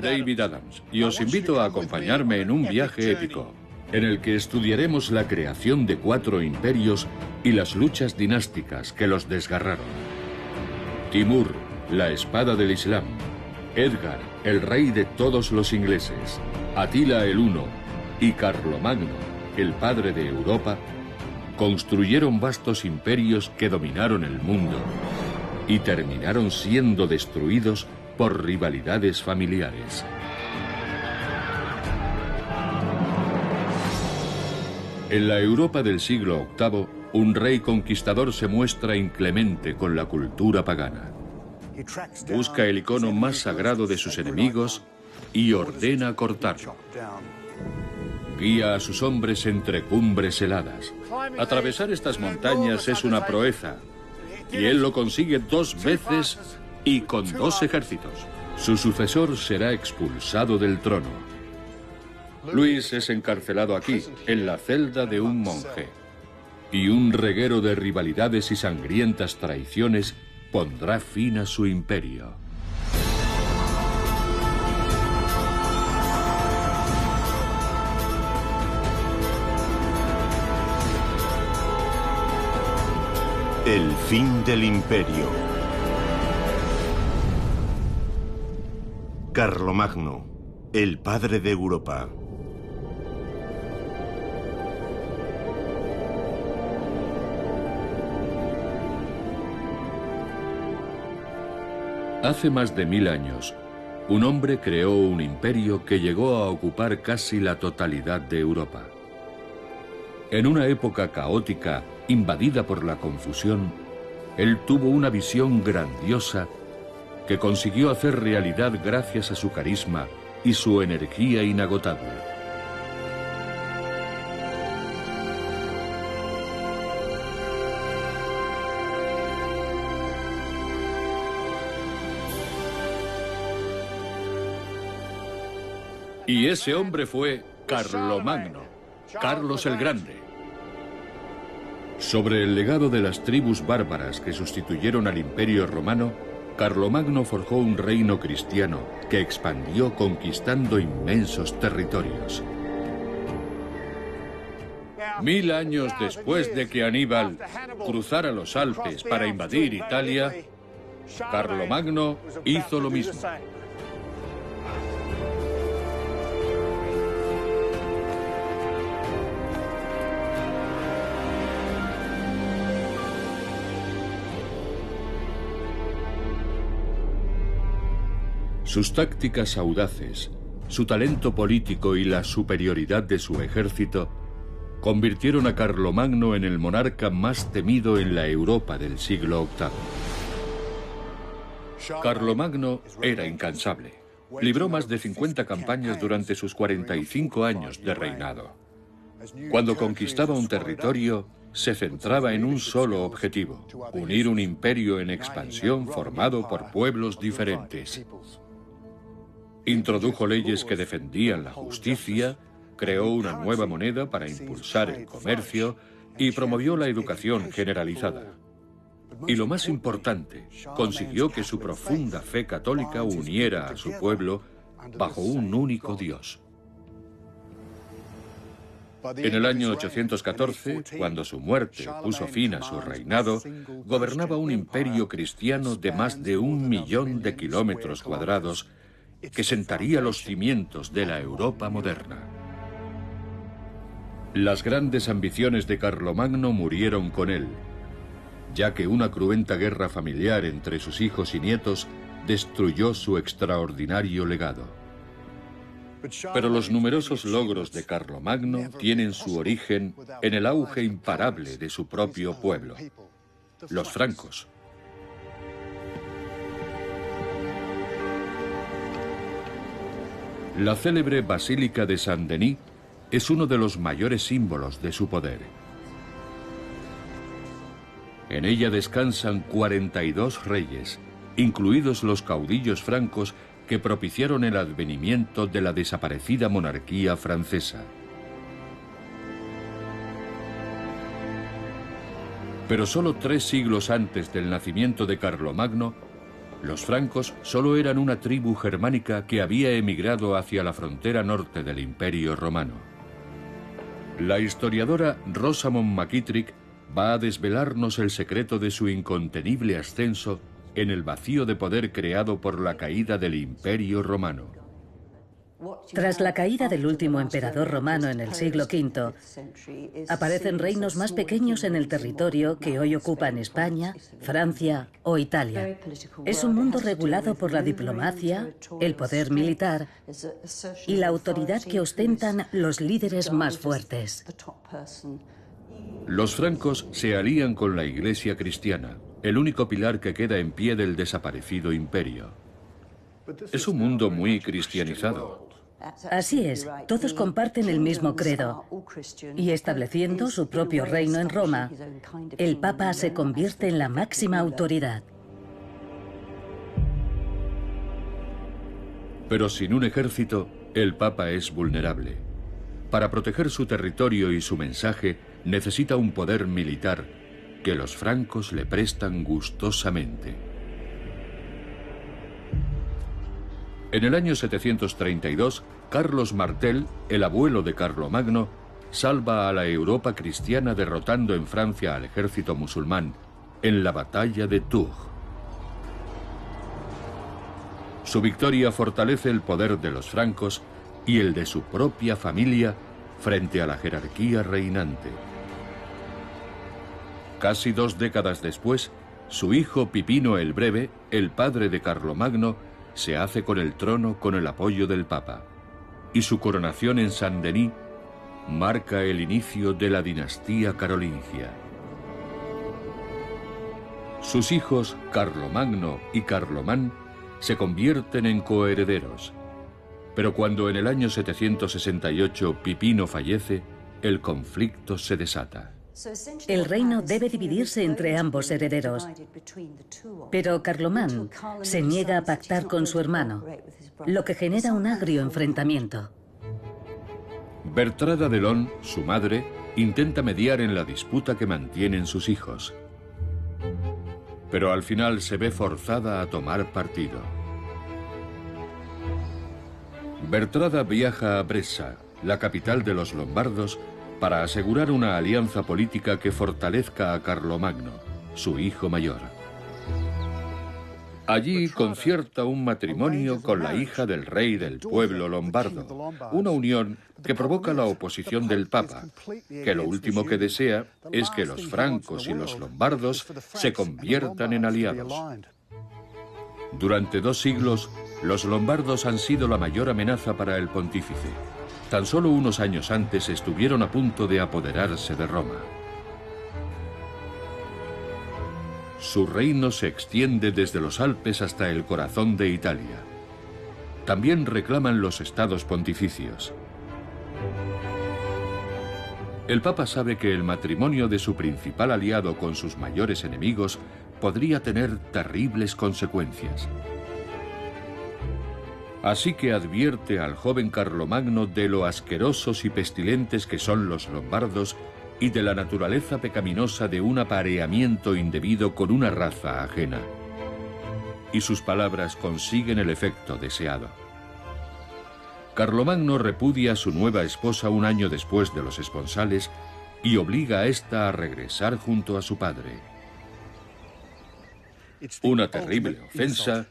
David Adams, y os invito a acompañarme en un viaje épico, en el que estudiaremos la creación de 4 imperios y las luchas dinásticas que los desgarraron. Timur, la espada del Islam; Edgar, el rey de todos los ingleses; Atila el Huno y Carlomagno, el padre de Europa, construyeron vastos imperios que dominaron el mundo y terminaron siendo destruidos por rivalidades familiares. En la Europa del siglo VIII, un rey conquistador se muestra inclemente con la cultura pagana. Busca el icono más sagrado de sus enemigos y ordena cortarlo. Guía a sus hombres entre cumbres heladas. Atravesar estas montañas es una proeza, y él lo consigue 2 veces y con 2 ejércitos. Su sucesor será expulsado del trono. Luis es encarcelado aquí, en la celda de un monje. Y un reguero de rivalidades y sangrientas traiciones pondrá fin a su imperio. El fin del imperio. Carlomagno, el padre de Europa. Hace más de 1000 años, un hombre creó un imperio que llegó a ocupar casi la totalidad de Europa. En una época caótica, invadida por la confusión, él tuvo una visión grandiosa que consiguió hacer realidad gracias a su carisma y su energía inagotable. Y ese hombre fue Carlomagno, Carlos el Grande. Sobre el legado de las tribus bárbaras que sustituyeron al Imperio Romano, Carlomagno forjó un reino cristiano que expandió conquistando inmensos territorios. 1000 años después de que Aníbal cruzara los Alpes para invadir Italia, Carlomagno hizo lo mismo. Sus tácticas audaces, su talento político y la superioridad de su ejército convirtieron a Carlomagno en el monarca más temido en la Europa del siglo VIII. Carlomagno era incansable. Libró más de 50 campañas durante sus 45 años de reinado. Cuando conquistaba un territorio, se centraba en un solo objetivo: unir un imperio en expansión formado por pueblos diferentes. Introdujo leyes que defendían la justicia, creó una nueva moneda para impulsar el comercio y promovió la educación generalizada. Y lo más importante, consiguió que su profunda fe católica uniera a su pueblo bajo un único Dios. En el año 814, cuando su muerte puso fin a su reinado, gobernaba un imperio cristiano de más de 1 millón de kilómetros cuadrados que sentaría los cimientos de la Europa moderna. Las grandes ambiciones de Carlomagno murieron con él, ya que una cruenta guerra familiar entre sus hijos y nietos destruyó su extraordinario legado. Pero los numerosos logros de Carlomagno tienen su origen en el auge imparable de su propio pueblo, los francos. La célebre Basílica de Saint-Denis es uno de los mayores símbolos de su poder. En ella descansan 42 reyes, incluidos los caudillos francos que propiciaron el advenimiento de la desaparecida monarquía francesa. Pero solo 3 siglos antes del nacimiento de Carlomagno, Los francos solo eran una tribu germánica que había emigrado hacia la frontera norte del Imperio Romano. La historiadora Rosamond McKittrick va a desvelarnos el secreto de su incontenible ascenso en el vacío de poder creado por la caída del Imperio Romano. Tras la caída del último emperador romano en el siglo V, aparecen reinos más pequeños en el territorio que hoy ocupan España, Francia o Italia. Es un mundo regulado por la diplomacia, el poder militar y la autoridad que ostentan los líderes más fuertes. Los francos se alían con la Iglesia cristiana, el único pilar que queda en pie del desaparecido imperio. Es un mundo muy cristianizado. Así es, todos comparten el mismo credo. Y estableciendo su propio reino en Roma, el Papa se convierte en la máxima autoridad. Pero sin un ejército, el Papa es vulnerable. Para proteger su territorio y su mensaje, necesita un poder militar que los francos le prestan gustosamente. En el año 732, Carlos Martel, el abuelo de Carlomagno, salva a la Europa cristiana derrotando en Francia al ejército musulmán en la batalla de Tours. Su victoria fortalece el poder de los francos y el de su propia familia frente a la jerarquía reinante. Casi 2 décadas después, su hijo Pipino el Breve, el padre de Carlomagno, se hace con el trono con el apoyo del Papa, y su coronación en Saint-Denis marca el inicio de la dinastía carolingia. Sus hijos Carlomagno y Carlomán se convierten en coherederos, pero cuando en el año 768 Pipino fallece, el conflicto se desata. El reino debe dividirse entre ambos herederos, pero Carlomán se niega a pactar con su hermano, lo que genera un agrio enfrentamiento. Bertrada de Lon, su madre, intenta mediar en la disputa que mantienen sus hijos, pero al final se ve forzada a tomar partido. Bertrada viaja a Brescia, la capital de los lombardos, para asegurar una alianza política que fortalezca a Carlomagno, su hijo mayor. Allí concierta un matrimonio con la hija del rey del pueblo lombardo, una unión que provoca la oposición del Papa, que lo último que desea es que los francos y los lombardos se conviertan en aliados. Durante 2 siglos, los lombardos han sido la mayor amenaza para el pontífice. Tan solo unos años antes estuvieron a punto de apoderarse de Roma. Su reino se extiende desde los Alpes hasta el corazón de Italia. También reclaman los estados pontificios. El Papa sabe que el matrimonio de su principal aliado con sus mayores enemigos podría tener terribles consecuencias. Así que advierte al joven Carlomagno de lo asquerosos y pestilentes que son los lombardos y de la naturaleza pecaminosa de un apareamiento indebido con una raza ajena. Y sus palabras consiguen el efecto deseado. Carlomagno repudia a su nueva esposa un año después de los esponsales y obliga a ésta a regresar junto a su padre. Una terrible ofensa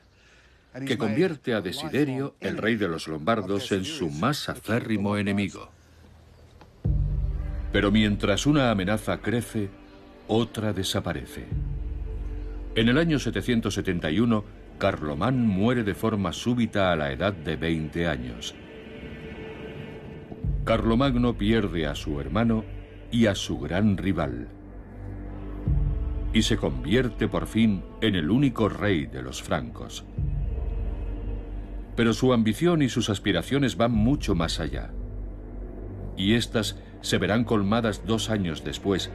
que convierte a Desiderio, el rey de los lombardos, en su más acérrimo enemigo. Pero mientras una amenaza crece, otra desaparece. En el año 771, Carlomán muere de forma súbita a la edad de 20 años. Carlomagno pierde a su hermano y a su gran rival, y se convierte por fin en el único rey de los francos. Pero su ambición y sus aspiraciones van mucho más allá. Y estas se verán colmadas 2 años después,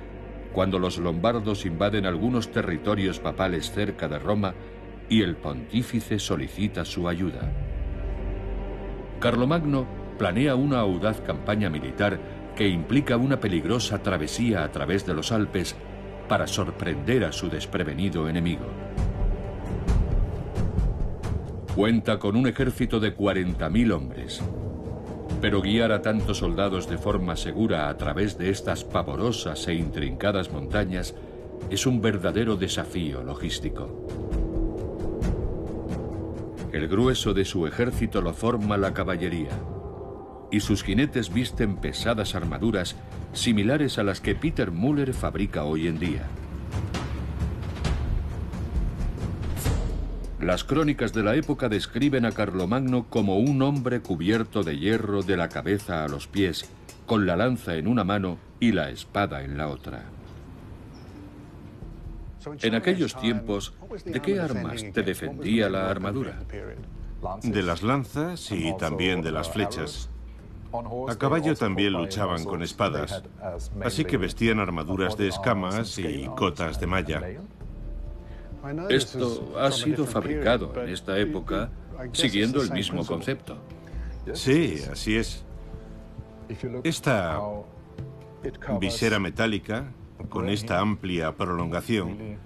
cuando los lombardos invaden algunos territorios papales cerca de Roma y el pontífice solicita su ayuda. Carlomagno planea una audaz campaña militar que implica una peligrosa travesía a través de los Alpes para sorprender a su desprevenido enemigo. Cuenta con un ejército de 40.000 hombres. Pero guiar a tantos soldados de forma segura a través de estas pavorosas e intrincadas montañas es un verdadero desafío logístico. El grueso de su ejército lo forma la caballería, y sus jinetes visten pesadas armaduras similares a las que Peter Müller fabrica hoy en día. Las crónicas de la época describen a Carlomagno como un hombre cubierto de hierro de la cabeza a los pies, con la lanza en una mano y la espada en la otra. En aquellos tiempos, ¿de qué armas te defendía la armadura? De las lanzas y también de las flechas. A caballo también luchaban con espadas, así que vestían armaduras de escamas y cotas de malla. Esto ha sido fabricado en esta época siguiendo el mismo concepto. Sí, así es. Esta visera metálica, con esta amplia prolongación,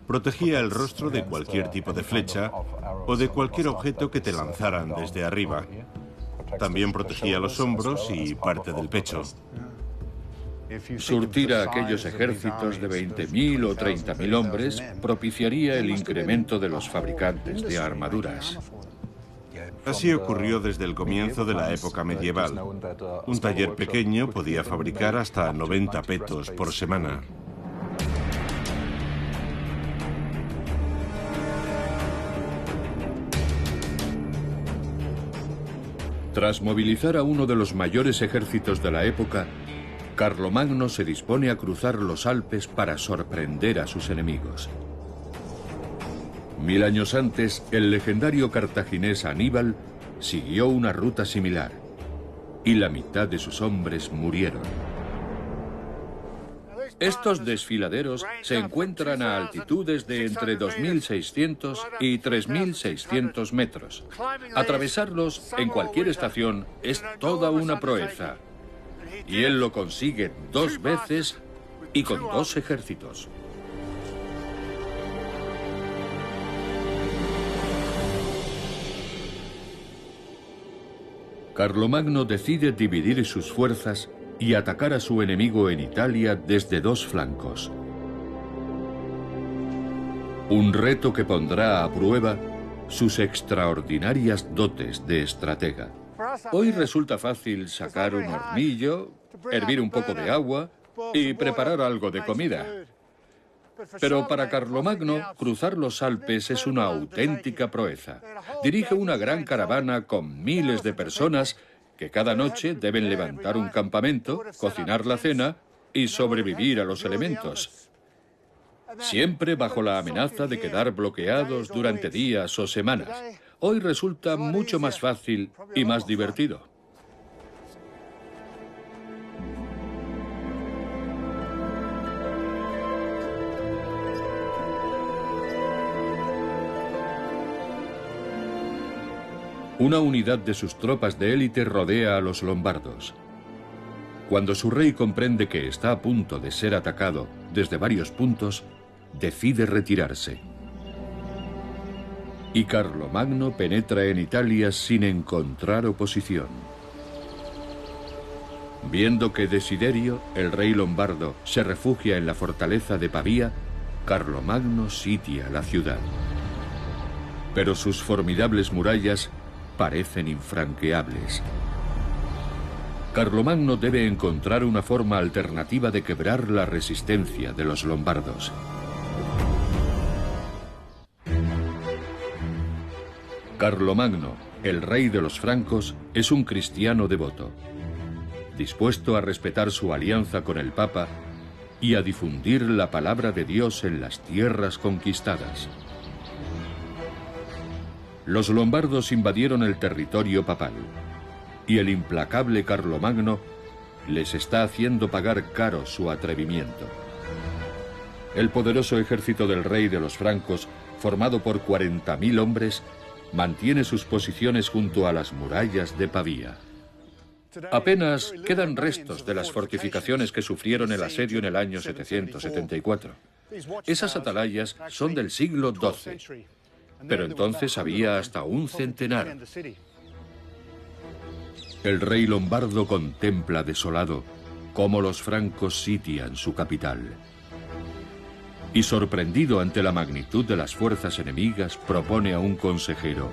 protegía el rostro de cualquier tipo de flecha o de cualquier objeto que te lanzaran desde arriba. También protegía los hombros y parte del pecho. Surtir a aquellos ejércitos de 20.000 o 30.000 hombres propiciaría el incremento de los fabricantes de armaduras. Así ocurrió desde el comienzo de la época medieval. Un taller pequeño podía fabricar hasta 90 petos por semana. Tras movilizar a uno de los mayores ejércitos de la época, Carlomagno se dispone a cruzar los Alpes para sorprender a sus enemigos. 1000 años antes, el legendario cartaginés Aníbal siguió una ruta similar, y la mitad de sus hombres murieron. Estos desfiladeros se encuentran a altitudes de entre 2.600 y 3.600 metros. Atravesarlos en cualquier estación es toda una proeza. Y él lo consigue 2 veces y con 2 ejércitos. Carlomagno decide dividir sus fuerzas y atacar a su enemigo en Italia desde 2 flancos. Un reto que pondrá a prueba sus extraordinarias dotes de estratega. Hoy resulta fácil sacar un hornillo, hervir un poco de agua y preparar algo de comida. Pero para Carlomagno, cruzar los Alpes es una auténtica proeza. Dirige una gran caravana con miles de personas que cada noche deben levantar un campamento, cocinar la cena y sobrevivir a los elementos. Siempre bajo la amenaza de quedar bloqueados durante días o semanas. Hoy resulta mucho más fácil y más divertido. Una unidad de sus tropas de élite rodea a los lombardos. Cuando su rey comprende que está a punto de ser atacado desde varios puntos, decide retirarse. Y Carlomagno penetra en Italia sin encontrar oposición. Viendo que Desiderio, el rey lombardo, se refugia en la fortaleza de Pavía, Carlomagno sitia la ciudad. Pero sus formidables murallas parecen infranqueables. Carlomagno debe encontrar una forma alternativa de quebrar la resistencia de los lombardos. Carlomagno, el rey de los francos, es un cristiano devoto, dispuesto a respetar su alianza con el Papa y a difundir la palabra de Dios en las tierras conquistadas. Los lombardos invadieron el territorio papal, y el implacable Carlomagno les está haciendo pagar caro su atrevimiento. El poderoso ejército del rey de los francos, formado por 40.000 hombres, mantiene sus posiciones junto a las murallas de Pavía. Apenas quedan restos de las fortificaciones que sufrieron el asedio en el año 774. Esas atalayas son del siglo XII. pero entonces había hasta un centenar. El rey lombardo contempla desolado cómo los francos sitian su capital. Y sorprendido ante la magnitud de las fuerzas enemigas, propone a un consejero: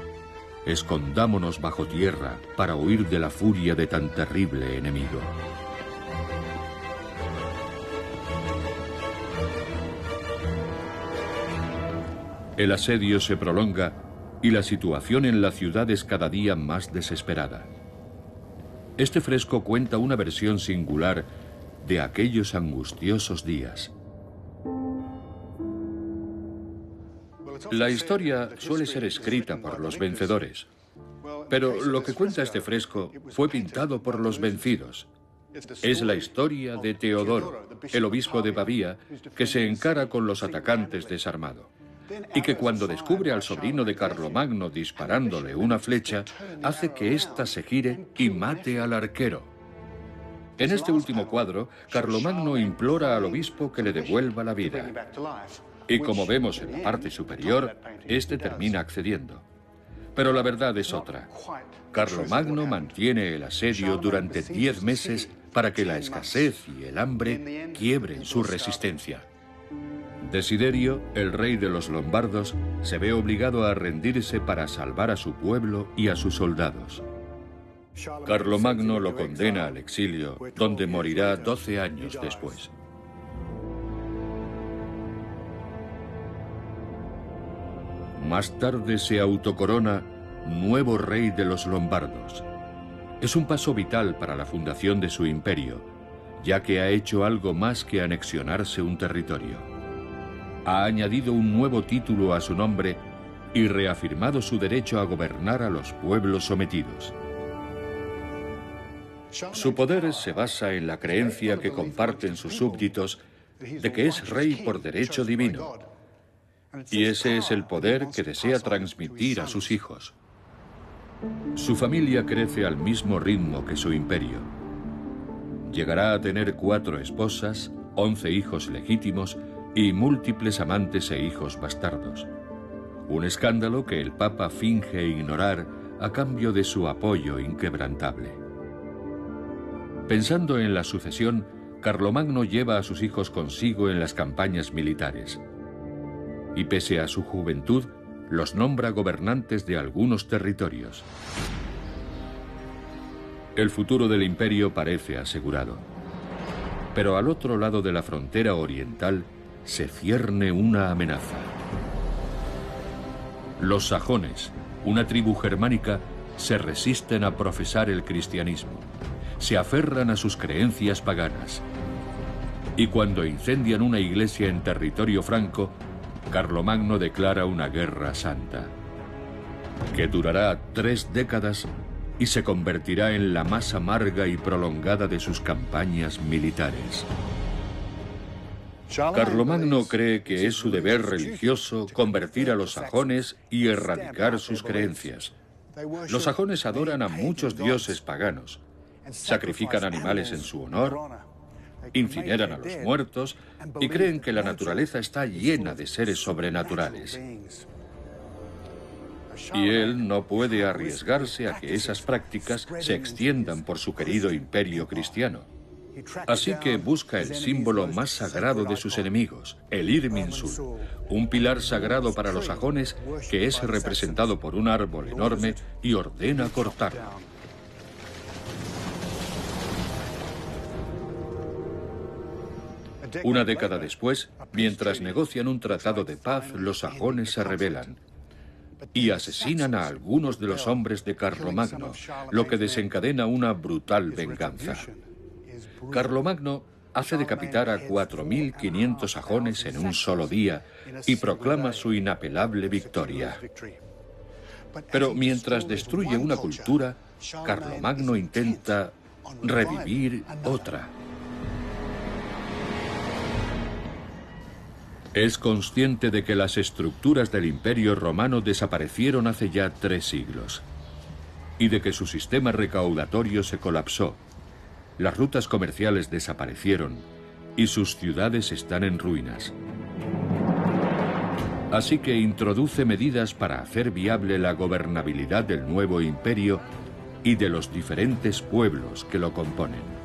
escondámonos bajo tierra para huir de la furia de tan terrible enemigo. El asedio se prolonga y la situación en la ciudad es cada día más desesperada. Este fresco cuenta una versión singular de aquellos angustiosos días. La historia suele ser escrita por los vencedores, pero lo que cuenta este fresco fue pintado por los vencidos. Es la historia de Teodoro, el obispo de Pavía, que se encara con los atacantes desarmado, y que cuando descubre al sobrino de Carlomagno disparándole una flecha, hace que ésta se gire y mate al arquero. En este último cuadro, Carlomagno implora al obispo que le devuelva la vida. Y como vemos en la parte superior, este termina accediendo. Pero la verdad es otra. Carlomagno mantiene el asedio durante 10 meses para que la escasez y el hambre quiebren su resistencia. Desiderio, el rey de los lombardos, se ve obligado a rendirse para salvar a su pueblo y a sus soldados. Carlomagno lo condena al exilio, donde morirá 12 años después. Más tarde se autocorona nuevo rey de los lombardos. Es un paso vital para la fundación de su imperio, ya que ha hecho algo más que anexionarse un territorio. Ha añadido un nuevo título a su nombre y reafirmado su derecho a gobernar a los pueblos sometidos. Su poder se basa en la creencia que comparten sus súbditos de que es rey por derecho divino. Y ese es el poder que desea transmitir a sus hijos. Su familia crece al mismo ritmo que su imperio. Llegará a tener 4 esposas, 11 hijos legítimos y múltiples amantes e hijos bastardos. Un escándalo que el Papa finge ignorar a cambio de su apoyo inquebrantable. Pensando en la sucesión, Carlomagno lleva a sus hijos consigo en las campañas militares. Y pese a su juventud, los nombra gobernantes de algunos territorios. El futuro del imperio parece asegurado. Pero al otro lado de la frontera oriental se cierne una amenaza. Los sajones, una tribu germánica, se resisten a profesar el cristianismo. Se aferran a sus creencias paganas. Y cuando incendian una iglesia en territorio franco, Carlomagno declara una guerra santa, que durará 3 décadas y se convertirá en la más amarga y prolongada de sus campañas militares. Carlomagno cree que es su deber religioso convertir a los sajones y erradicar sus creencias. Los sajones adoran a muchos dioses paganos, sacrifican animales en su honor, incineran a los muertos y creen que la naturaleza está llena de seres sobrenaturales. Y él no puede arriesgarse a que esas prácticas se extiendan por su querido imperio cristiano. Así que busca el símbolo más sagrado de sus enemigos, el Irminsul, un pilar sagrado para los sajones que es representado por un árbol enorme y ordena cortarlo. Una década después, mientras negocian un tratado de paz, los sajones se rebelan y asesinan a algunos de los hombres de Carlomagno, lo que desencadena una brutal venganza. Carlomagno hace decapitar a 4.500 sajones en un solo día y proclama su inapelable victoria. Pero mientras destruye una cultura, Carlomagno intenta revivir otra. Es consciente de que las estructuras del Imperio Romano desaparecieron hace ya 3 siglos y de que su sistema recaudatorio se colapsó, las rutas comerciales desaparecieron y sus ciudades están en ruinas. Así que introduce medidas para hacer viable la gobernabilidad del nuevo imperio y de los diferentes pueblos que lo componen.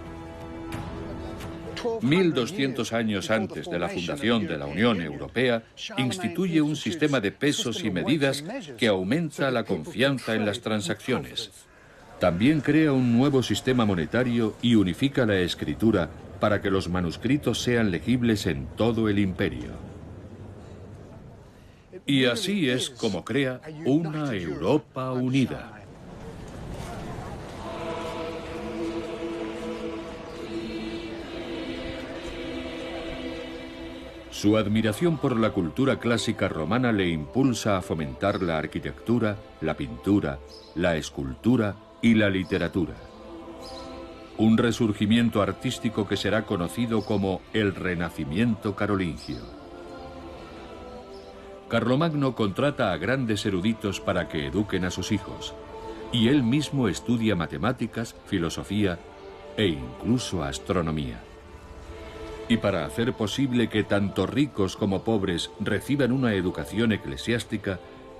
1200 años antes de la fundación de la Unión Europea, instituye un sistema de pesos y medidas que aumenta la confianza en las transacciones. También crea un nuevo sistema monetario y unifica la escritura para que los manuscritos sean legibles en todo el imperio. Y así es como crea una Europa unida. Su admiración por la cultura clásica romana le impulsa a fomentar la arquitectura, la pintura, la escultura y la literatura. Un resurgimiento artístico que será conocido como el Renacimiento carolingio. Carlomagno contrata a grandes eruditos para que eduquen a sus hijos, y él mismo estudia matemáticas, filosofía e incluso astronomía. Y para hacer posible que tanto ricos como pobres reciban una educación eclesiástica,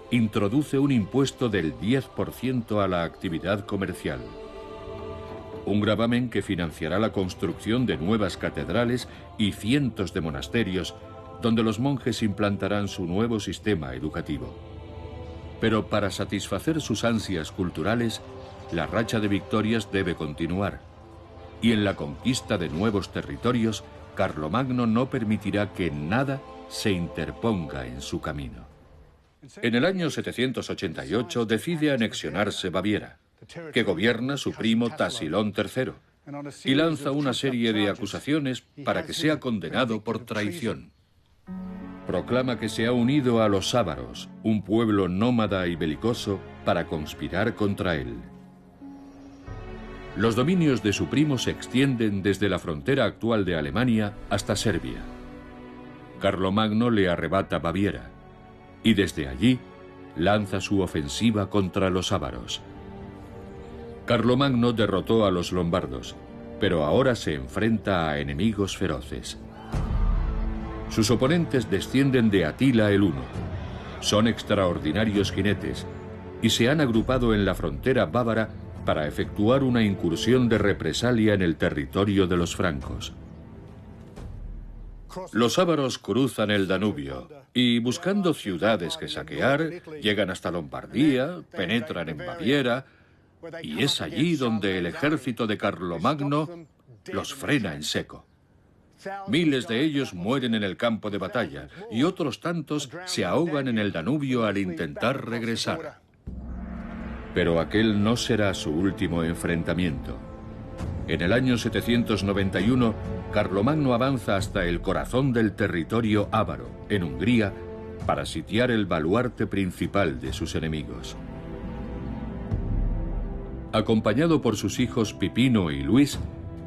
introduce un impuesto del 10% a la actividad comercial. Un gravamen que financiará la construcción de nuevas catedrales y cientos de monasterios, donde los monjes implantarán su nuevo sistema educativo. Pero para satisfacer sus ansias culturales, la racha de victorias debe continuar. Y en la conquista de nuevos territorios, Carlomagno no permitirá que nada se interponga en su camino. En el año 788 decide anexionarse Baviera, que gobierna su primo Tasilón III, y lanza una serie de acusaciones para que sea condenado por traición. Proclama que se ha unido a los ávaros, un pueblo nómada y belicoso, para conspirar contra él. Los dominios de su primo se extienden desde la frontera actual de Alemania hasta Serbia. Carlomagno le arrebata Baviera, y desde allí lanza su ofensiva contra los ávaros. Carlomagno derrotó a los lombardos, pero ahora se enfrenta a enemigos feroces. Sus oponentes descienden de Atila el Huno. Son extraordinarios jinetes y se han agrupado en la frontera bávara para efectuar una incursión de represalia en el territorio de los francos. Los ávaros cruzan el Danubio y, buscando ciudades que saquear, llegan hasta Lombardía, penetran en Baviera, y es allí donde el ejército de Carlomagno los frena en seco. Miles de ellos mueren en el campo de batalla y otros tantos se ahogan en el Danubio al intentar regresar. Pero aquel no será su último enfrentamiento. En el año 791, Carlomagno avanza hasta el corazón del territorio ávaro, en Hungría, para sitiar el baluarte principal de sus enemigos. Acompañado por sus hijos Pipino y Luis,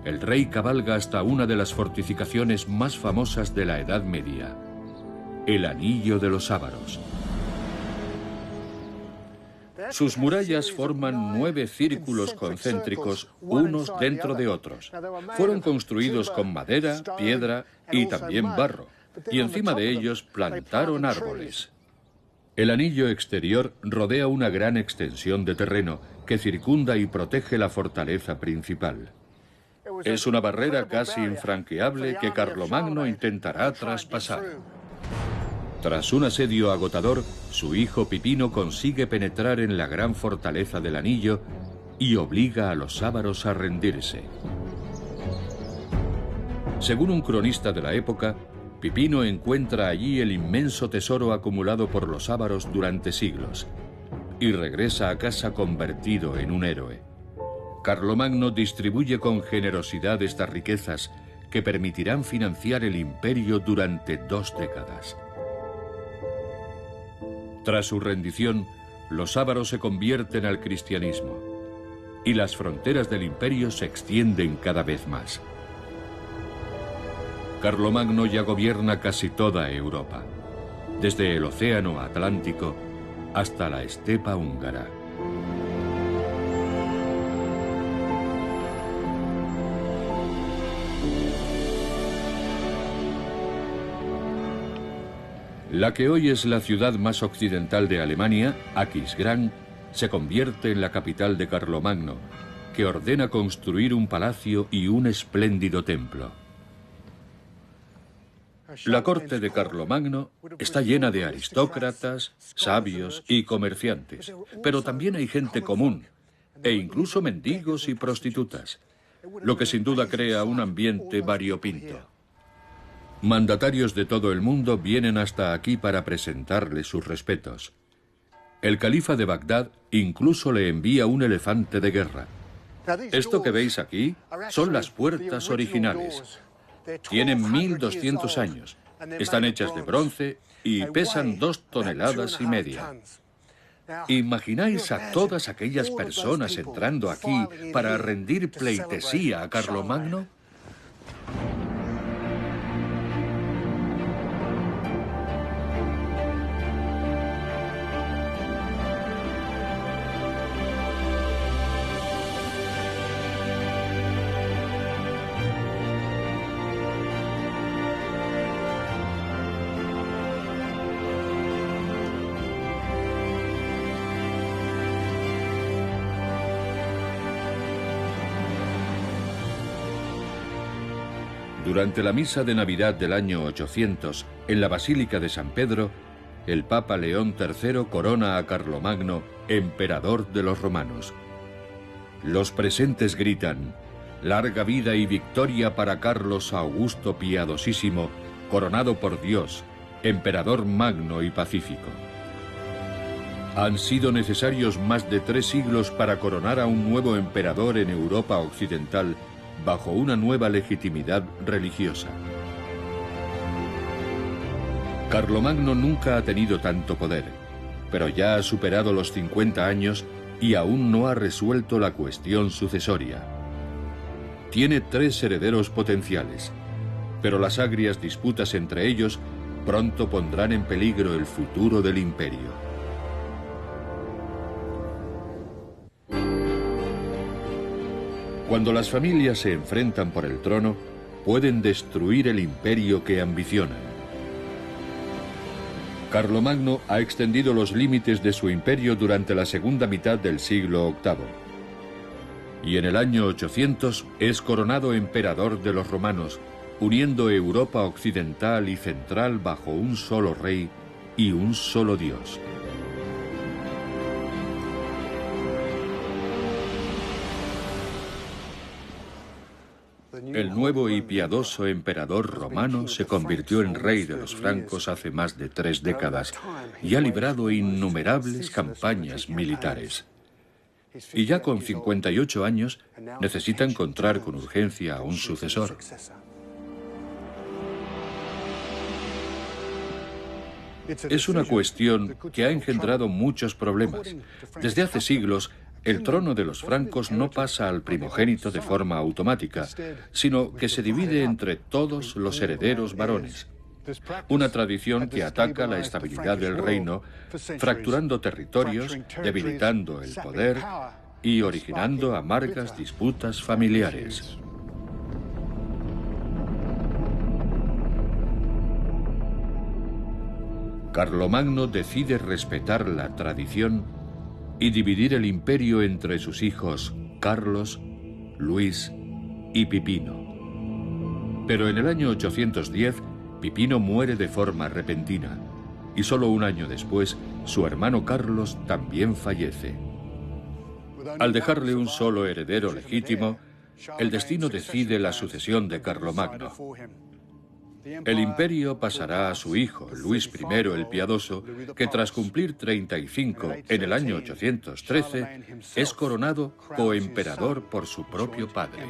el rey cabalga hasta una de las fortificaciones más famosas de la Edad Media, el Anillo de los Ávaros. Sus murallas forman 9 círculos concéntricos, unos dentro de otros. Fueron construidos con madera, piedra y también barro, y encima de ellos plantaron árboles. El anillo exterior rodea una gran extensión de terreno que circunda y protege la fortaleza principal. Es una barrera casi infranqueable que Carlomagno intentará traspasar. Tras un asedio agotador, su hijo Pipino consigue penetrar en la gran fortaleza del anillo y obliga a los ávaros a rendirse. Según un cronista de la época, Pipino encuentra allí el inmenso tesoro acumulado por los ávaros durante siglos y regresa a casa convertido en un héroe. Carlomagno distribuye con generosidad estas riquezas que permitirán financiar el imperio durante 2 décadas. Tras su rendición, los ávaros se convierten al cristianismo y las fronteras del imperio se extienden cada vez más. Carlomagno ya gobierna casi toda Europa, desde el Océano Atlántico hasta la estepa húngara. La que hoy es la ciudad más occidental de Alemania, Aquisgrán, se convierte en la capital de Carlomagno, que ordena construir un palacio y un espléndido templo. La corte de Carlomagno está llena de aristócratas, sabios y comerciantes, pero también hay gente común, e incluso mendigos y prostitutas, lo que sin duda crea un ambiente variopinto. Mandatarios de todo el mundo vienen hasta aquí para presentarle sus respetos. El califa de Bagdad incluso le envía un elefante de guerra. Esto que veis aquí son las puertas originales. Tienen 1200 años, están hechas de bronce y pesan 2,5 toneladas. ¿Imagináis a todas aquellas personas entrando aquí para rendir pleitesía a Carlomagno? Durante la misa de Navidad del año 800, en la Basílica de San Pedro, el Papa León III corona a Carlomagno emperador de los romanos. Los presentes gritan: «Larga vida y victoria para Carlos Augusto Piadosísimo, coronado por Dios, emperador magno y pacífico». Han sido necesarios más de 3 siglos para coronar a un nuevo emperador en Europa occidental, bajo una nueva legitimidad religiosa. Carlomagno nunca ha tenido tanto poder, pero ya ha superado los 50 años y aún no ha resuelto la cuestión sucesoria. Tiene 3 herederos potenciales, pero las agrias disputas entre ellos pronto pondrán en peligro el futuro del imperio. Cuando las familias se enfrentan por el trono, pueden destruir el imperio que ambicionan. Carlomagno ha extendido los límites de su imperio durante la segunda mitad del siglo VIII. Y en el año 800 es coronado emperador de los romanos, uniendo Europa occidental y central bajo un solo rey y un solo Dios. El nuevo y piadoso emperador romano se convirtió en rey de los francos hace más de 3 décadas y ha librado innumerables campañas militares. Y ya con 58 años necesita encontrar con urgencia a un sucesor. Es una cuestión que ha engendrado muchos problemas. Desde hace siglos, el trono de los francos no pasa al primogénito de forma automática, sino que se divide entre todos los herederos varones. Una tradición que ataca la estabilidad del reino, fracturando territorios, debilitando el poder y originando amargas disputas familiares. Carlomagno decide respetar la tradición y dividir el imperio entre sus hijos Carlos, Luis y Pipino. Pero en el año 810, Pipino muere de forma repentina, y solo un año después, su hermano Carlos también fallece. Al dejarle un solo heredero legítimo, el destino decide la sucesión de Carlomagno. El imperio pasará a su hijo, Luis I el Piadoso, que tras cumplir 35 en el año 813, es coronado coemperador por su propio padre.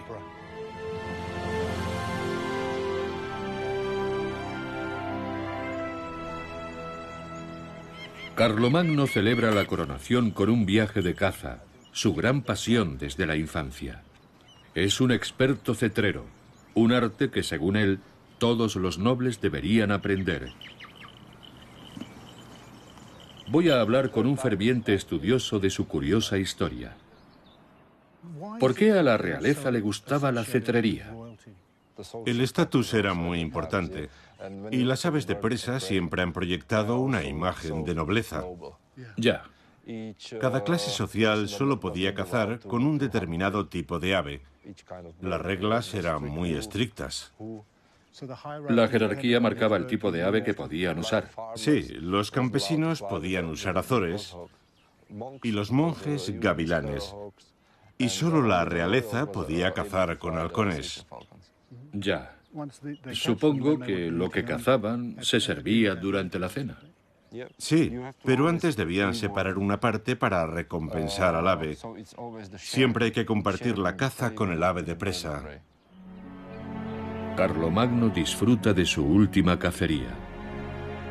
Carlomagno celebra la coronación con un viaje de caza, su gran pasión desde la infancia. Es un experto cetrero, un arte que, según él, todos los nobles deberían aprender. Voy a hablar con un ferviente estudioso de su curiosa historia. ¿Por qué a la realeza le gustaba la cetrería? El estatus era muy importante. Y las aves de presa siempre han proyectado una imagen de nobleza. Ya. Cada clase social solo podía cazar con un determinado tipo de ave. Las reglas eran muy estrictas. La jerarquía marcaba el tipo de ave que podían usar. Sí, los campesinos podían usar azores y los monjes gavilanes. Y solo la realeza podía cazar con halcones. Ya. Supongo que lo que cazaban se servía durante la cena. Sí, pero antes debían separar una parte para recompensar al ave. Siempre hay que compartir la caza con el ave de presa. Carlomagno disfruta de su última cacería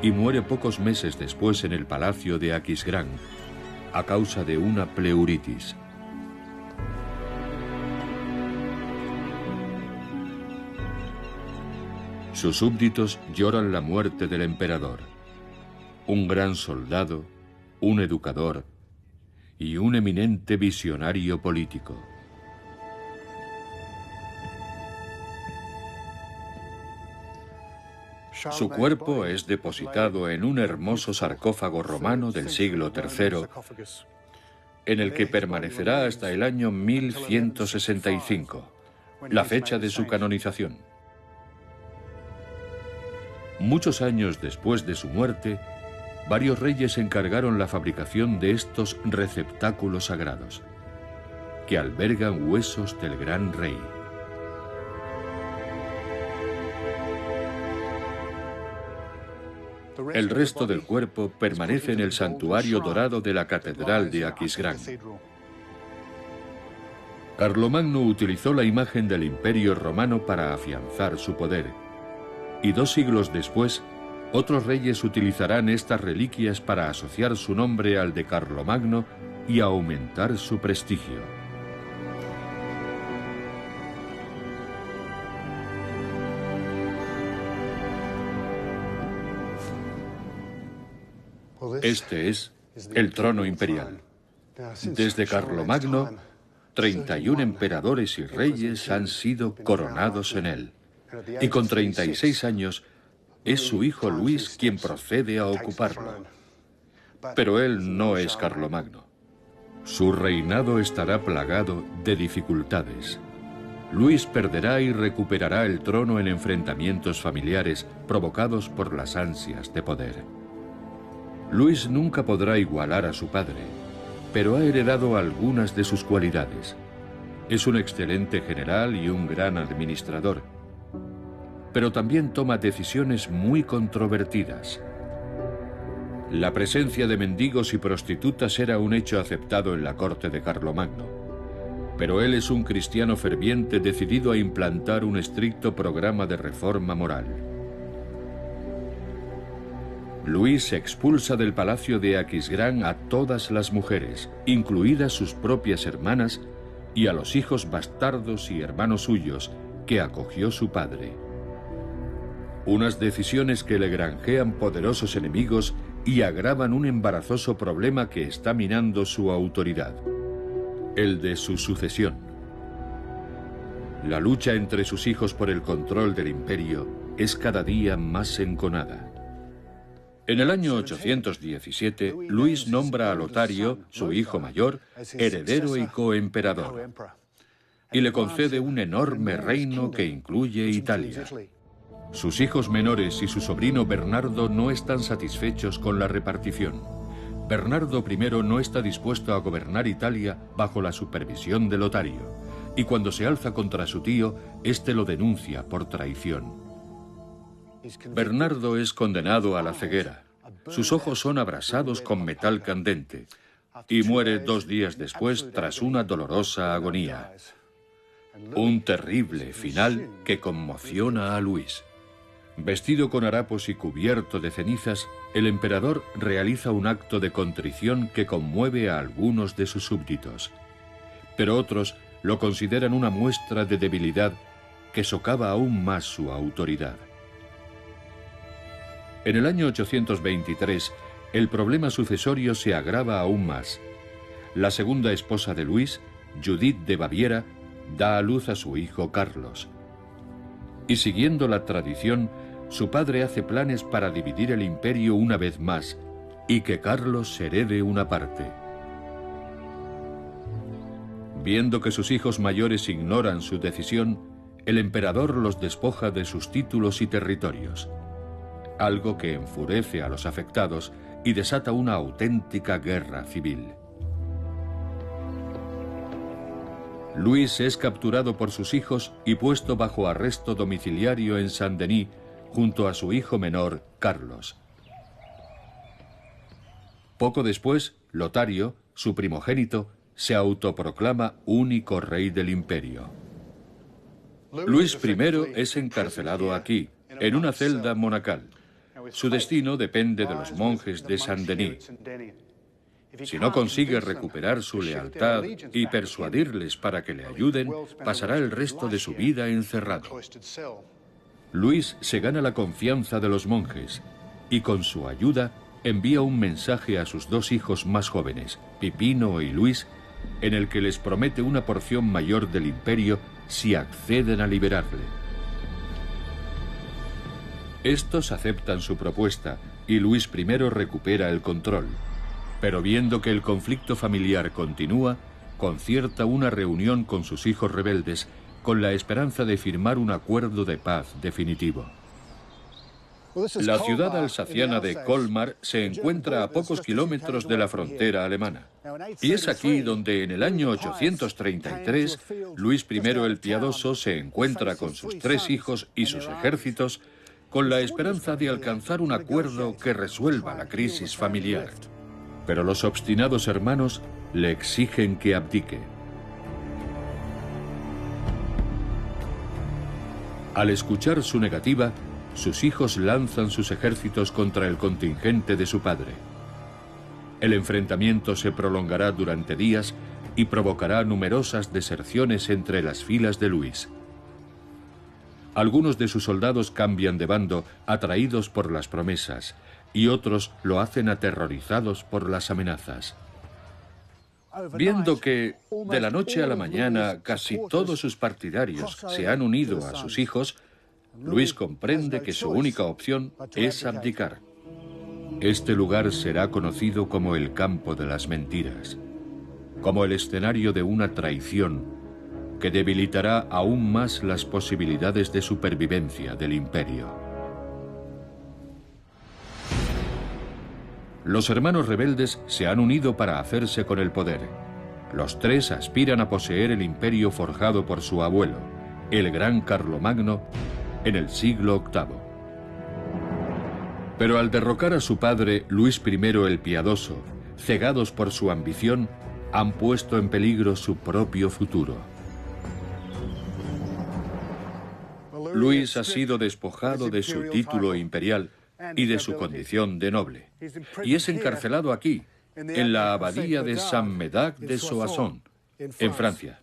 y muere pocos meses después en el palacio de Aquisgrán a causa de una pleuritis. Sus súbditos lloran la muerte del emperador, un gran soldado, un educador y un eminente visionario político. Su cuerpo es depositado en un hermoso sarcófago romano del siglo III, en el que permanecerá hasta el año 1165, la fecha de su canonización. Muchos años después de su muerte, varios reyes encargaron la fabricación de estos receptáculos sagrados, que albergan huesos del gran rey. El resto del cuerpo permanece en el santuario dorado de la Catedral de Aquisgrán. Carlomagno utilizó la imagen del Imperio Romano para afianzar su poder, y 2 siglos después, otros reyes utilizarán estas reliquias para asociar su nombre al de Carlomagno y aumentar su prestigio. Este es el trono imperial. Desde Carlomagno, 31 emperadores y reyes han sido coronados en él. Y con 36 años, es su hijo Luis quien procede a ocuparlo. Pero él no es Carlomagno. Su reinado estará plagado de dificultades. Luis perderá y recuperará el trono en enfrentamientos familiares provocados por las ansias de poder. Luis nunca podrá igualar a su padre, pero ha heredado algunas de sus cualidades. Es un excelente general y un gran administrador, pero también toma decisiones muy controvertidas. La presencia de mendigos y prostitutas era un hecho aceptado en la corte de Carlomagno, pero él es un cristiano ferviente decidido a implantar un estricto programa de reforma moral. Luis expulsa del palacio de Aquisgrán a todas las mujeres, incluidas sus propias hermanas, y a los hijos bastardos y hermanos suyos que acogió su padre. Unas decisiones que le granjean poderosos enemigos y agravan un embarazoso problema que está minando su autoridad, el de su sucesión. La lucha entre sus hijos por el control del imperio es cada día más enconada. En el año 817, Luis nombra a Lotario, su hijo mayor, heredero y coemperador, y le concede un enorme reino que incluye Italia. Sus hijos menores y su sobrino Bernardo no están satisfechos con la repartición. Bernardo I no está dispuesto a gobernar Italia bajo la supervisión de Lotario, y cuando se alza contra su tío, éste lo denuncia por traición. Bernardo es condenado a la ceguera. Sus ojos son abrasados con metal candente y muere 2 días después tras una dolorosa agonía. Un terrible final que conmociona a Luis. Vestido con harapos y cubierto de cenizas, el emperador realiza un acto de contrición que conmueve a algunos de sus súbditos, pero otros lo consideran una muestra de debilidad que socava aún más su autoridad. En el año 823, el problema sucesorio se agrava aún más. La segunda esposa de Luis, Judith de Baviera, da a luz a su hijo Carlos. Y siguiendo la tradición, su padre hace planes para dividir el imperio una vez más y que Carlos herede una parte. Viendo que sus hijos mayores ignoran su decisión, el emperador los despoja de sus títulos y territorios, algo que enfurece a los afectados y desata una auténtica guerra civil. Luis es capturado por sus hijos y puesto bajo arresto domiciliario en Saint-Denis junto a su hijo menor, Carlos. Poco después, Lotario, su primogénito, se autoproclama único rey del imperio. Luis I es encarcelado aquí, en una celda monacal. Su destino depende de los monjes de Saint-Denis. Si no consigue recuperar su lealtad y persuadirles para que le ayuden, pasará el resto de su vida encerrado. Luis se gana la confianza de los monjes y con su ayuda envía un mensaje a sus dos hijos más jóvenes, Pipino y Luis, en el que les promete una porción mayor del imperio si acceden a liberarle. Estos aceptan su propuesta y Luis I recupera el control. Pero viendo que el conflicto familiar continúa, concierta una reunión con sus hijos rebeldes con la esperanza de firmar un acuerdo de paz definitivo. La ciudad alsaciana de Colmar se encuentra a pocos kilómetros de la frontera alemana. Y es aquí donde en el año 833 Luis I el Piadoso se encuentra con sus tres hijos y sus ejércitos con la esperanza de alcanzar un acuerdo que resuelva la crisis familiar. Pero los obstinados hermanos le exigen que abdique. Al escuchar su negativa, sus hijos lanzan sus ejércitos contra el contingente de su padre. El enfrentamiento se prolongará durante días y provocará numerosas deserciones entre las filas de Luis. Algunos de sus soldados cambian de bando, atraídos por las promesas, y otros lo hacen aterrorizados por las amenazas. Viendo que, de la noche a la mañana, casi todos sus partidarios se han unido a sus hijos, Luis comprende que su única opción es abdicar. Este lugar será conocido como el campo de las mentiras, como el escenario de una traición que debilitará aún más las posibilidades de supervivencia del imperio. Los hermanos rebeldes se han unido para hacerse con el poder. Los tres aspiran a poseer el imperio forjado por su abuelo, el gran Carlomagno, en el siglo VIII. Pero al derrocar a su padre, Luis I el Piadoso, cegados por su ambición, han puesto en peligro su propio futuro. Luis ha sido despojado de su título imperial y de su condición de noble, y es encarcelado aquí, en la abadía de Saint-Médard de Soissons, en Francia.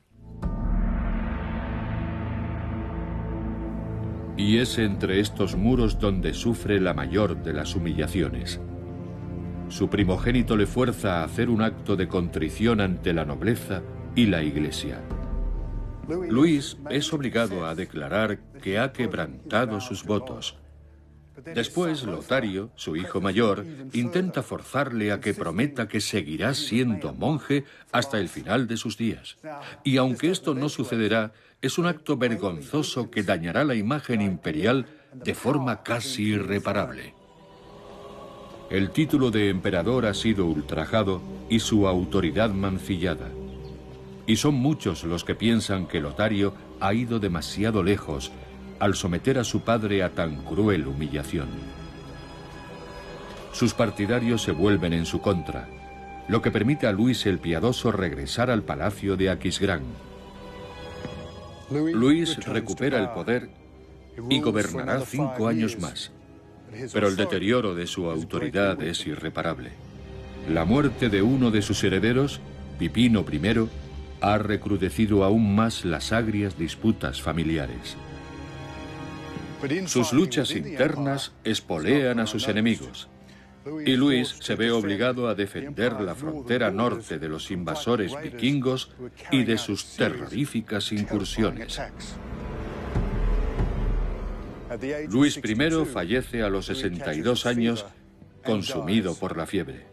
Y es entre estos muros donde sufre la mayor de las humillaciones. Su primogénito le fuerza a hacer un acto de contrición ante la nobleza y la Iglesia. Luis es obligado a declarar que ha quebrantado sus votos. Después, Lotario, su hijo mayor, intenta forzarle a que prometa que seguirá siendo monje hasta el final de sus días. Y aunque esto no sucederá, es un acto vergonzoso que dañará la imagen imperial de forma casi irreparable. El título de emperador ha sido ultrajado y su autoridad mancillada. Y son muchos los que piensan que Lotario ha ido demasiado lejos al someter a su padre a tan cruel humillación. Sus partidarios se vuelven en su contra, lo que permite a Luis el Piadoso regresar al palacio de Aquisgrán. Luis recupera el poder y gobernará 5 años más, pero el deterioro de su autoridad es irreparable. La muerte de uno de sus herederos, Pipino I, ha recrudecido aún más las agrias disputas familiares. Sus luchas internas espolean a sus enemigos, y Luis se ve obligado a defender la frontera norte de los invasores vikingos y de sus terroríficas incursiones. Luis I fallece a los 62 años, consumido por la fiebre.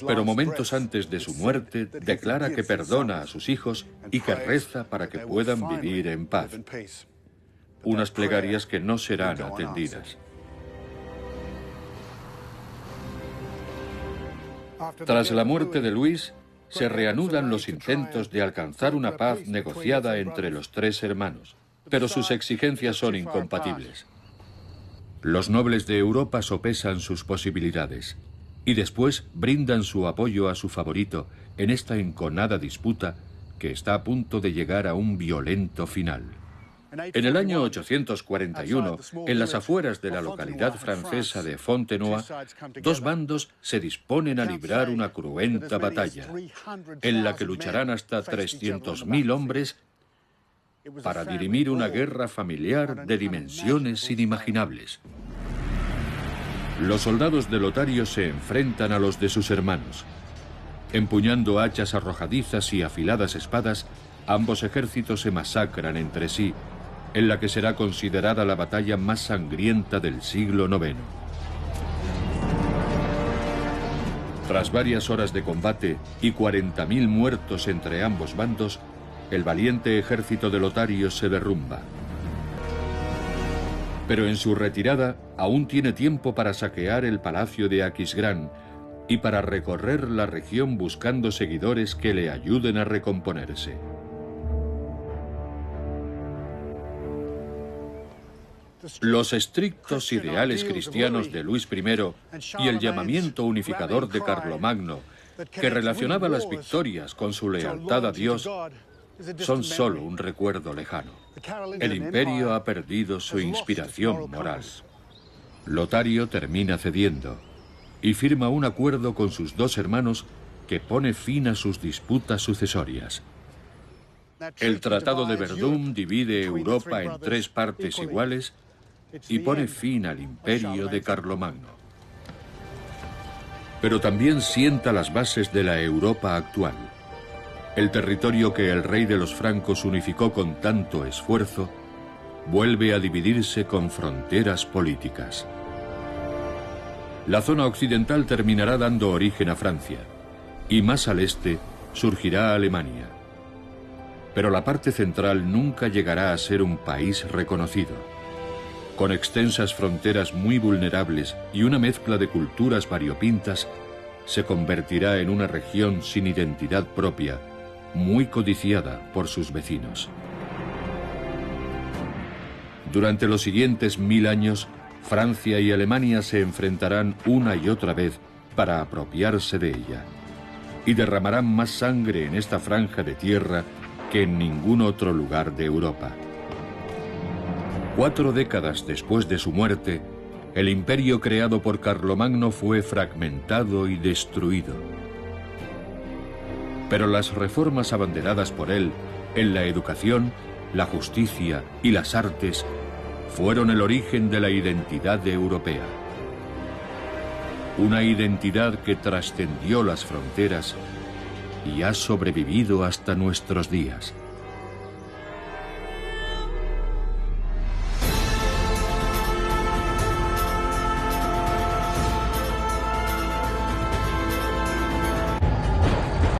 Pero momentos antes de su muerte, declara que perdona a sus hijos y que reza para que puedan vivir en paz. Unas plegarias que no serán atendidas. Tras la muerte de Luis, se reanudan los intentos de alcanzar una paz negociada entre los tres hermanos, pero sus exigencias son incompatibles. Los nobles de Europa sopesan sus posibilidades y después brindan su apoyo a su favorito en esta enconada disputa que está a punto de llegar a un violento final. En el año 841, en las afueras de la localidad francesa de Fontenoy, dos bandos se disponen a librar una cruenta batalla, en la que lucharán hasta 300.000 hombres para dirimir una guerra familiar de dimensiones inimaginables. Los soldados de Lotario se enfrentan a los de sus hermanos. Empuñando hachas arrojadizas y afiladas espadas, ambos ejércitos se masacran entre sí, en la que será considerada la batalla más sangrienta del siglo IX. Tras varias horas de combate y 40.000 muertos entre ambos bandos, el valiente ejército de Lotario se derrumba. Pero en su retirada aún tiene tiempo para saquear el palacio de Aquisgrán y para recorrer la región buscando seguidores que le ayuden a recomponerse. Los estrictos ideales cristianos de Luis I y el llamamiento unificador de Carlomagno, que relacionaba las victorias con su lealtad a Dios, son solo un recuerdo lejano. El imperio ha perdido su inspiración moral. Lotario termina cediendo y firma un acuerdo con sus dos hermanos que pone fin a sus disputas sucesorias. El Tratado de Verdún divide Europa en tres partes iguales y pone fin al imperio de Carlomagno. Pero también sienta las bases de la Europa actual. El territorio que el rey de los francos unificó con tanto esfuerzo vuelve a dividirse con fronteras políticas. La zona occidental terminará dando origen a Francia, y más al este surgirá Alemania. Pero la parte central nunca llegará a ser un país reconocido. Con extensas fronteras muy vulnerables y una mezcla de culturas variopintas, se convertirá en una región sin identidad propia, muy codiciada por sus vecinos. Durante los siguientes 1000 años, Francia y Alemania se enfrentarán una y otra vez para apropiarse de ella, y derramarán más sangre en esta franja de tierra que en ningún otro lugar de Europa. 4 décadas después de su muerte, el imperio creado por Carlomagno fue fragmentado y destruido. Pero las reformas abanderadas por él en la educación, la justicia y las artes fueron el origen de la identidad europea. Una identidad que trascendió las fronteras y ha sobrevivido hasta nuestros días.